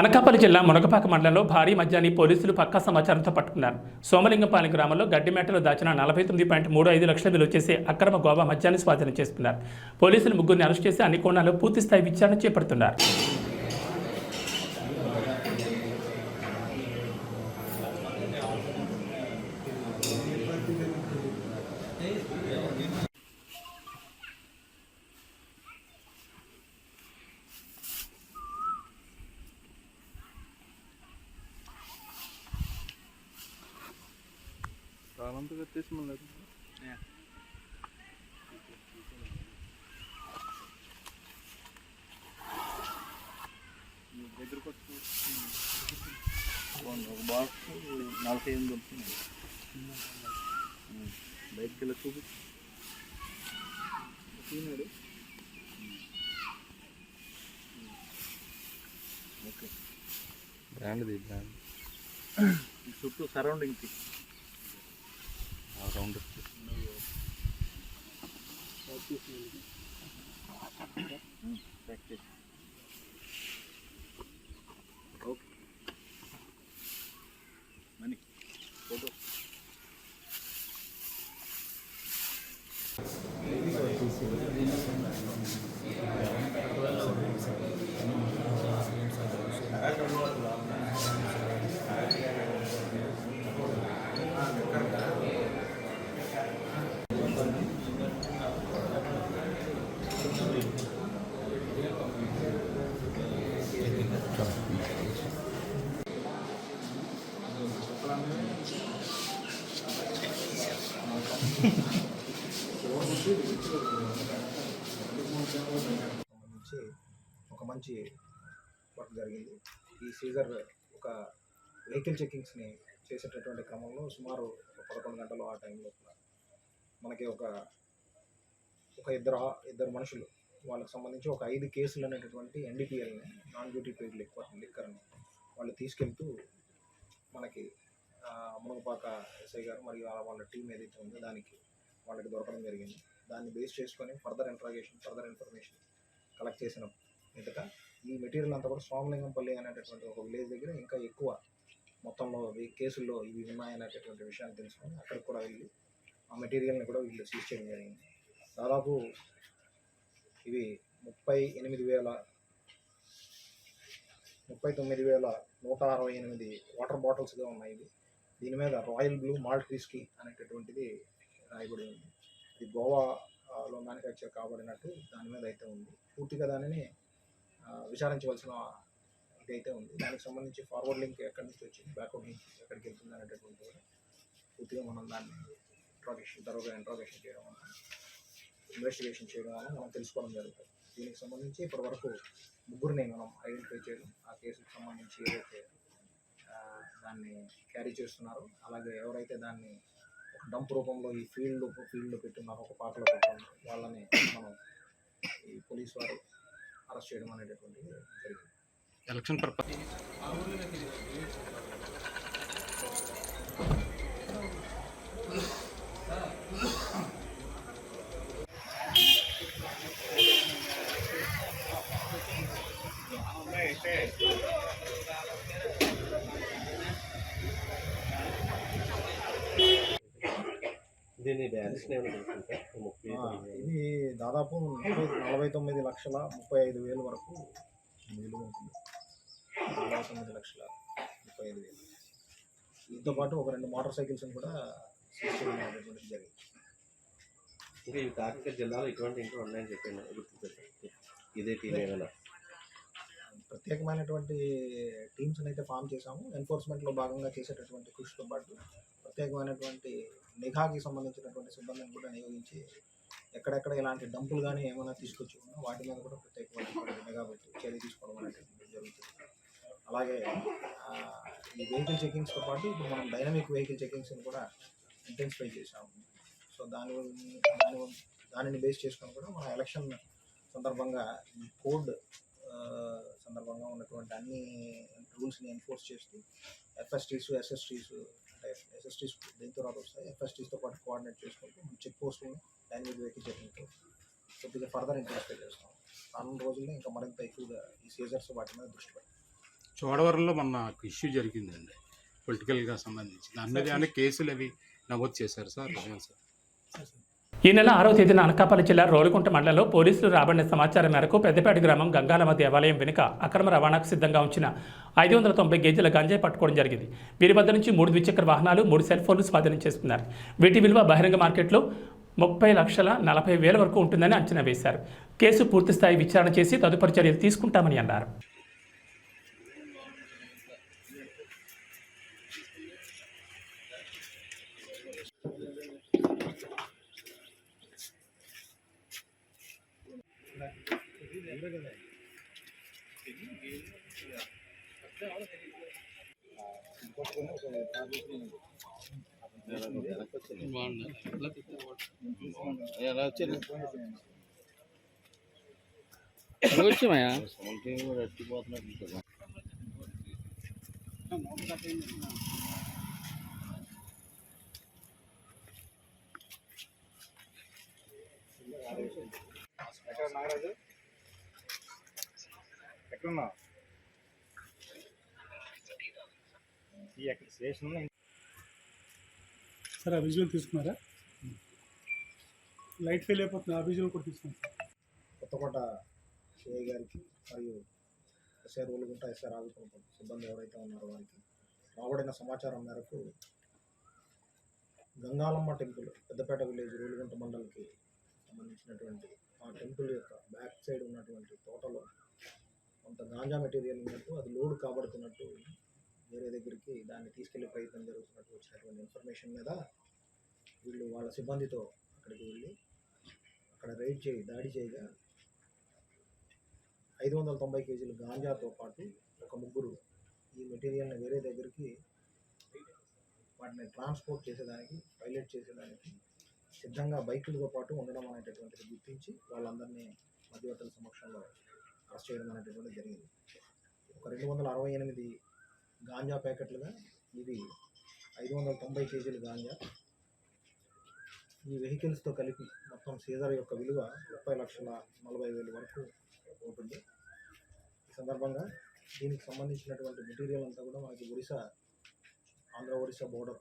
అనకాపల్లి జిల్లా మునగపాక మండలంలో భారీ మద్యాన్ని పోలీసులు పక్కా సమాచారంతో పట్టుకున్నారు. సోమలింగంపాలెం గ్రామంలో గడ్డిమేటలో దాచిన 49.35 లక్షల విలువ చేసే అక్రమ గోవా మద్యాన్ని స్వాధీనం చేసుకున్నారు. పోలీసులు 3గురిని అరెస్ట్ చేసి అన్ని కోణాల్లో పూర్తిస్థాయి విచారణ చేపడుతున్నారు. అంతా కట్టేసి మళ్ళీ దగ్గరకు వచ్చి ఒక బాక్స్ 48 దొరుకుతుంది. బయటకి వెళ్ళి చూపినాడు. ఓకే, బ్రాండ్ చుట్టూ సరౌండింగ్కి round practice. Okay, money photo నుంచి ఒక మంచి వర్క్ జరిగింది. ఈ సీజర్ ఒక వెహికల్ చెకింగ్స్ని చేసేటటువంటి క్రమంలో సుమారు 11 గంటలు ఆ టైంలో మనకి ఒక ఇద్దరు మనుషులు వాళ్ళకి సంబంధించి ఒక 5 కేసులు అనేటటువంటి NDPLని, నాన్ డ్యూటీ పెయిడ్ లిక్కర్ని వాళ్ళు తీసుకెళ్తూ మనకి మునగపాక ఎస్ఐ గారు మరియు వాళ్ళ టీం ఏదైతే ఉందో దానికి వాళ్ళకి దొరకడం జరిగింది. దాన్ని బేస్ చేసుకొని ఫర్దర్ ఇన్ఫర్మేషన్ కలెక్ట్ చేసిన మీదట ఈ మెటీరియల్ అంతా కూడా సోమలింగంపల్లి అనేటటువంటి ఒక విలేజ్ దగ్గర ఇంకా ఎక్కువ మొత్తంలో కేసుల్లో ఇవి ఉన్నాయనేటటువంటి విషయాన్ని తెలుసుకొని అక్కడికి కూడా వెళ్ళి ఆ మెటీరియల్ని కూడా వీళ్ళు సీజ్ చేయడం జరిగింది. దాదాపు ఇవి 39,168 వాటర్ బాటిల్స్గా ఉన్నాయి. దీని మీద రాయల్ బ్లూ మాల్ట్ విస్కీ అనేటటువంటిది రాయబడి ఉంది. ఇది గోవాలో మ్యానుఫ్యాక్చర్ కాబడినట్టు దాని మీద అయితే ఉంది. పూర్తిగా దానిని విచారించవలసిన ఇదైతే ఉంది. దానికి సంబంధించి ఫార్వర్డ్ లింక్ ఎక్కడి నుంచి వచ్చింది, బ్యాక్వర్డ్ లింక్ ఎక్కడికి వెళ్తుంది అనేటటువంటి పూర్తిగా మనం దాన్ని ఇంట్రాగేషన్ చేయడం వల్ల, ఇన్వెస్టిగేషన్ చేయడం వల్ల మనం తెలుసుకోవడం జరుగుతుంది. దీనికి సంబంధించి ఇప్పటి వరకు 3 మనం ఐడెంటిఫై చేయడం, ఆ కేసుకు సంబంధించి ఏదైతే దాన్ని క్యారీ చేస్తున్నారో, అలాగే ఎవరైతే దాన్ని ఒక డంప్ రూపంలో ఈ ఫీల్డ్లో పెట్టున్నారో, ఒక పాకలో పెట్టున్నారో వాళ్ళని మనం ఈ పోలీస్ వారు అరెస్ట్ చేయడం అనేటటువంటిది జరిగింది. ఎలక్షన్ పర్పస్ ఇది దాదాపు 49,35,000 వరకు విలువ ఉంటుంది. 49,35,000. దీంతో పాటు ఒక 2 మోటార్ సైకిల్స్ని కూడా సీజ్ చేయడం అనేటువంటిది జరిగింది. ఇంకా ఈ కాకినాడ జిల్లాలో ఇటువంటి ఇంకా ఉన్నాయని చెప్పాను గుర్తించారు. ఇదే టీం ఏమైనా ప్రత్యేకమైనటువంటి టీమ్స్ని అయితే ఫామ్ చేశాము. ఎన్ఫోర్స్మెంట్లో భాగంగా చేసేటటువంటి కృషితో పాటు ప్రత్యేకమైనటువంటి నిఘాకి సంబంధించినటువంటి సిబ్బందిని కూడా నియోగించి ఎక్కడెక్కడ ఇలాంటి డంపులు కానీ ఏమైనా తీసుకొచ్చి ఉన్నా వాటి మీద కూడా ప్రత్యేకమైనటువంటి నిఘా పెట్టి చర్య తీసుకోవడం అనేటువంటిది జరుగుతుంది. అలాగే ఈ వెహికల్ చెకింగ్స్తో పాటు ఇప్పుడు మనం డైనమిక్ వెహికల్ చెకింగ్స్ని కూడా ఇంటెన్సిఫై చేసాము. సో దానిని బేస్ చేసుకొని కూడా మన ఎలక్షన్ సందర్భంగా ఈ కోడ్ సందర్భంగా ఉన్నటువంటి అన్ని రూల్స్ని ఎన్ఫోర్స్ చేస్తూ FSTs, SSTs అంటే SSTs దీని తర్వాత వస్తాయి. FSTస్తో పాటు కోఆర్డినేట్ చేసుకుంటూ చెక్ పోస్టులను డైనమిక్ వెహికల్ చెకింగ్తో కొద్దిగా ఫర్దర్ ఇంటెన్సిఫై చేస్తాం. రానున్న రోజుల్లో ఇంకా మరింత ఎక్కువగా ఈ సీజర్స్ వాటి మీద దృష్టి పెడతాం. చోడవరంలో మొన్న ఇష్యూ జరిగిందండి పొలిటికల్గా సంబంధించి. దాని మీద ఏమైనా కేసులు అవి నమోదు చేశారు సార్? ఈ నెల 6వ తేదీన అనకాపల్లి జిల్లా రోలుగుంట మండలంలో పోలీసులు రాబడిన సమాచారం మేరకు పెద్దపేట గ్రామం గంగాలమ్మ దేవాలయం వెనుక అక్రమ రవాణాకు సిద్ధంగా ఉంచిన 590 గేజీల గంజాయి పట్టుకోవడం జరిగింది. వీరి వద్ద నుంచి 3 ద్విచక్ర వాహనాలు, 3 సెల్ ఫోన్లు స్వాధీనం చేసుకున్నారు. వీటి విలువ బహిరంగ మార్కెట్లో 30,40,000 వరకు ఉంటుందని అంచనా వేశారు. కేసు పూర్తిస్థాయి విచారణ చేసి తదుపరి చర్యలు తీసుకుంటామని అన్నారు. నాగరాజు ఎక్కడున్నా ఈ స్టేషన్ సార్ ఆ విజువల్ తీసుకున్నారా? లైట్ ఫెయిల్ అయిపోతుంది, ఆ విజువల్ కూడా తీసుకున్నాం. కొత్తకోట సిఐ గారికి మరియు ఎస్ఐ రోలుగుంట, ఎస్ఐ రాజపురం సిబ్బంది ఎవరైతే ఉన్నారో వారికి రాబడిన సమాచారం మేరకు గంగాలమ్మ టెంపుల్ పెద్దపేట విలేజ్ రోలుగుంట మండలికి సంబంధించినటువంటి ఆ టెంపుల్ యొక్క బ్యాక్ సైడ్ ఉన్నటువంటి తోటలో కొంత గాంజా మెటీరియల్ ఉన్నట్టు, అది లోడ్ కాబడుతున్నట్టు వేరే దగ్గరికి దాన్ని తీసుకెళ్లే ప్రయత్నం జరుగుతున్నట్టు వచ్చినటువంటి ఇన్ఫర్మేషన్ మీద వీళ్ళు వాళ్ళ సిబ్బందితో అక్కడికి వెళ్ళి అక్కడ దాడి చేయగా 590 కేజీల గాంజాతో పాటు ఒక 3 ఈ మెటీరియల్ని వేరే దగ్గరికి వాటిని ట్రాన్స్పోర్ట్ చేసేదానికి, పైలట్ చేసేదానికి సిద్ధంగా బైకులతో పాటు ఉండడం అనేటటువంటిది గుర్తించి వాళ్ళందరినీ మధ్యవర్తుల సమక్షంలో అరెస్ట్ చేయడం అనేటటువంటిది జరిగింది. ఒక 268 గాంజా ప్యాకెట్లుగా ఇది 590 కేజీల గాంజా. ఈ వెహికల్స్తో కలిపి మొత్తం సీజర్ యొక్క విలువ 30,40,000 వరకు ఉంటుంది. ఈ సందర్భంగా దీనికి సంబంధించినటువంటి మెటీరియల్ అంతా కూడా మనకి ఆంధ్ర-ఒరిస్సా బోర్డర్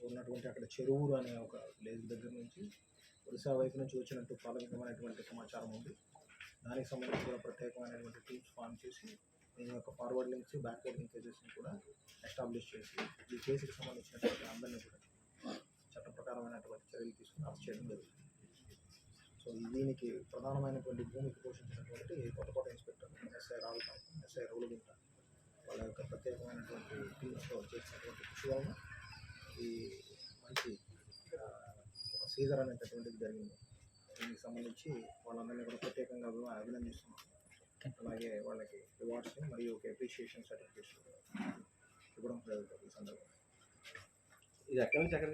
ఉన్నటువంటి అక్కడ చెరువురు అనే ఒక విలేజ్ దగ్గర నుంచి ఒరిస్సా వైపు నుంచి వచ్చినట్టు ప్రాథమికమైనటువంటి సమాచారం ఉంది. దానికి సంబంధించి కూడా ప్రత్యేకమైనటువంటి టీమ్స్ ఫామ్ చేసి దీని యొక్క ఫార్వర్డ్ లింక్స్, బ్యాక్వర్డ్ లింకేజెస్ని కూడా ఎస్టాబ్లిష్ చేసి ఈ కేసుకి సంబంధించినటువంటి అందరినీ కూడా చట్ట ప్రకారమైనటువంటి చర్యలు తీసుకుని అరెస్ట్ చేయడం జరుగుతుంది. సో దీనికి ప్రధానమైనటువంటి భూమికి పోషించినటువంటి Kothakota inspector SI Ravukanth, SI Rolugunta వాళ్ళ యొక్క ప్రత్యేకమైనటువంటి టీమ్స్తో చేసినటువంటి కృషి వలన ఈ మంచి ఒక సీజర్ అనేటటువంటిది జరిగింది. దీనికి సంబంధించి వాళ్ళందరినీ కూడా ప్రత్యేకంగా అభినందిస్తున్నాం. అలాగే వాళ్ళకి రివార్డ్స్ మరియు ఒక అప్రిషియేషన్ సర్టిఫికేట్స్ ఇవ్వడం జరుగుతుంది. ఈ సందర్భంగా ఇది ఎక్కడి నుంచి ఎక్కడ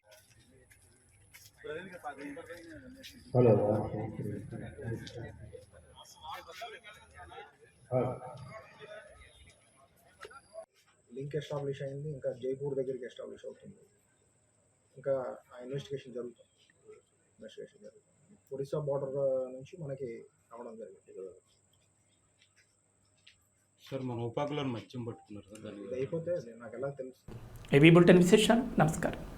లింక్ ఎస్టాబ్లిష్ అయింది. ఇంకా జైపూర్ దగ్గరికి ఎస్టాబ్లిష్ అవుతుంది. ఇంకా ఆ ఇన్వెస్టిగేషన్ జరుగుతుంది. ఒరిస్సా బార్డర్ నుంచి మనకి రావడం జరిగింది. సార్ మన ఉపాకులను మద్యం పట్టుకున్నారు సార్, ఇది అయిపోతే నాకు ఎలా తెలుసు. ఏవీ బులెటిన్ విశేషాలు. నమస్కారం.